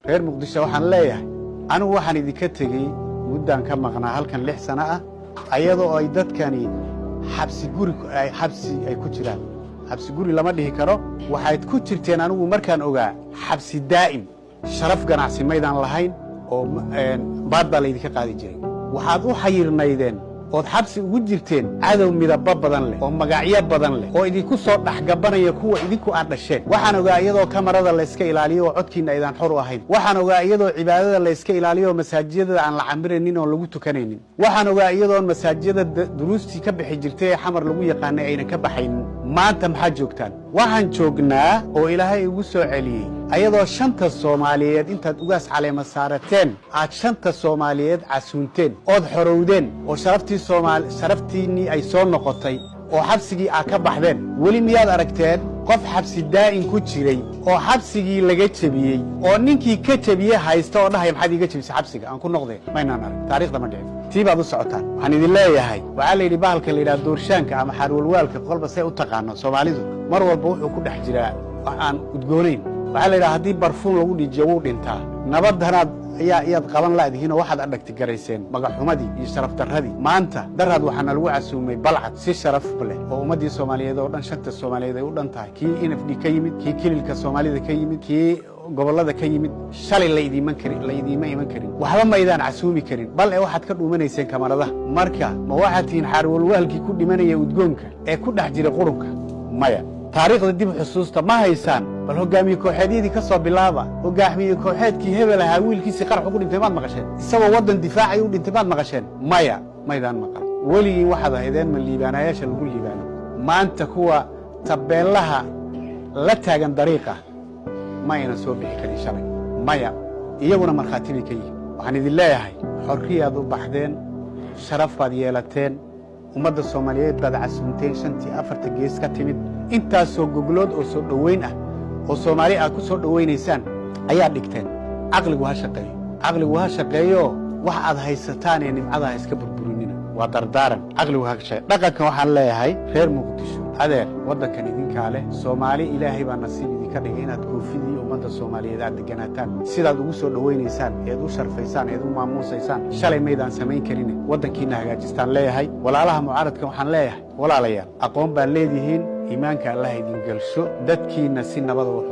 reer muqdisho waxaan leeyahay anigu waxaan idinka tegey muddaan ka maqnaa halkan 6 sano ah ayadoo ay dadkani xabsi ay ku jiraan xabsi guri lama dhihi karo waxaad ku jirteen anigu markaan ogaa xabsi daa'im sharaf ganacsi maydaan lahayn oo baad baa laydinka qaadi jiray waxaad u xayirnaydeen ood xabsi ugu jirteen cadow midaba badan leh oo magacyo badan leh oo idinku soo dhaxgabanaya kuwa idinku aan dhasheen waxaan ogaa iyadoo kamarada la iska ilaaliyo oo codkiina aydan xor u ahayn waxaan ogaa iyadoo cibaadada la iska ilaaliyo oo masaajidada aan la camiraynin oo lagu tukanaynin waxaan ogaa iyadoo masaajidada duruustii ka bixi jirtay ee xamar lagu yaqaanay ayna ka baxaynin maanta maxaa joogtaan waxaan joognaa oo ilaahay igu soo celiyey ayadoo shanta Soomaaliyeed intaad ugaas caleema saarateen aad shanta Soomaaliyeed casuunteen ood xorowdeen oo sharaftiinii ay soo noqotay oo xabsigii aad ka baxdeen weli miyaad aragteen qof xabsi daa'in ku jiray oo xabsigii laga jabiyey oo ninkii ka jabiyey haysta oo dhahay maxaad iga jabisay xabsiga aan ku noqdeen maynaan arag taariikhda ma dhicin tii baad u socotaan waxaan idin leeyahay waxaa la yidhi bahalka la yidhaha doorshaanka ama xarwalwaalka qolba say u taqaano Soomaalidu mar walba wuxuu ku dhex jiraa wax aan udgoonayn waxaa la yidhaha haddii barfuun lagu dhijiyo wuu dhintaa nabadanaad ayaad qaban laadihiin oo waxaad adhagti garayseen magaxumadii iyo sharaf darradii maanta daraad waxaana lagu casuumay balcad si sharaf leh oo ummaddii Soomaaliyeed oo dhan shanta Soomaaliyeed ay u dhan tahay kii NFD ka yimid kii kililka Soomaalida ka yimid kii gobollada ka yimid shalay la idiiman karin waxba ma idaan casuumi karin bal ee waxaad ka dhuumanayseen kamaradaha marka ma waxaad tihiin xarwalwaalkii ku dhimanaya udgoonka ee ku dhex jira qurunka maya taariikhda dib xusuusta ma haysaan bal hogaamiye kooxeedyadii ka soo bilaaba hogaamiye kooxeedkii hebel ahaa wiilkiisii qarax ugu dhintay maad maqasheen isagoo waddan difaacay u dhintay maad maqasheen maya maydaan maqal weligii waxaad ahaydeen ma liibaanayaasha lagu liibaano maanta kuwa tabeellaha la taagan dariiqa ma ayna soo bixi karin shalay maya iyaguna markhaati bay ka yihiin waxaan idin leeyahay xorriyaad u baxdeen sharaf baad yeelateen ummadda Soomaaliyeed baad casuunteen shantii afarta gees ka timid intaasoo goglood oo soo dhoweyn ah oo Soomaali aad ku soo dhoweynaysaan ayaa dhigteen aqligu ha shaqeeyo wax aad haysataan ee nimcada iska burburinina waa dardaaran aqligu ha shaqeeyo dhaqanka waxaan leeyahay reer muqdisho adeer waddankan idinka leh Soomaali ilaahay baa nasiib idinka dhigay inaad koofidii ummadda Soomaaliyeed aad deganaataan sidaad ugu soo dhoweynaysaan eed u sharfaysaan eed u maamuusaysaan shalay maydaan samayn karin waddankiina hagaajistaan leeyahay walaalaha mucaaradka waxaan leeyahay walaalayaal aqoon baa leedihiin iimaanka Allah idin galsho dadkiina si nabad wax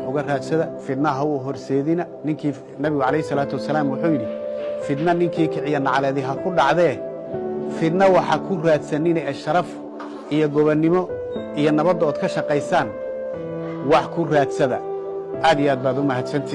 uga raadsada fidnaha u horseedina ninkii nabiga kaleey salaatu wasalaam wuxuu yiri fidna ninkii kiciya nacaleediha ku dhacdee fidna waxa ku raadsanina ee sharaf iyo gobonnimo iyo nabad oo ka shaqaysaan wax ku raadsada aad iyo aad baad u mahadsantiin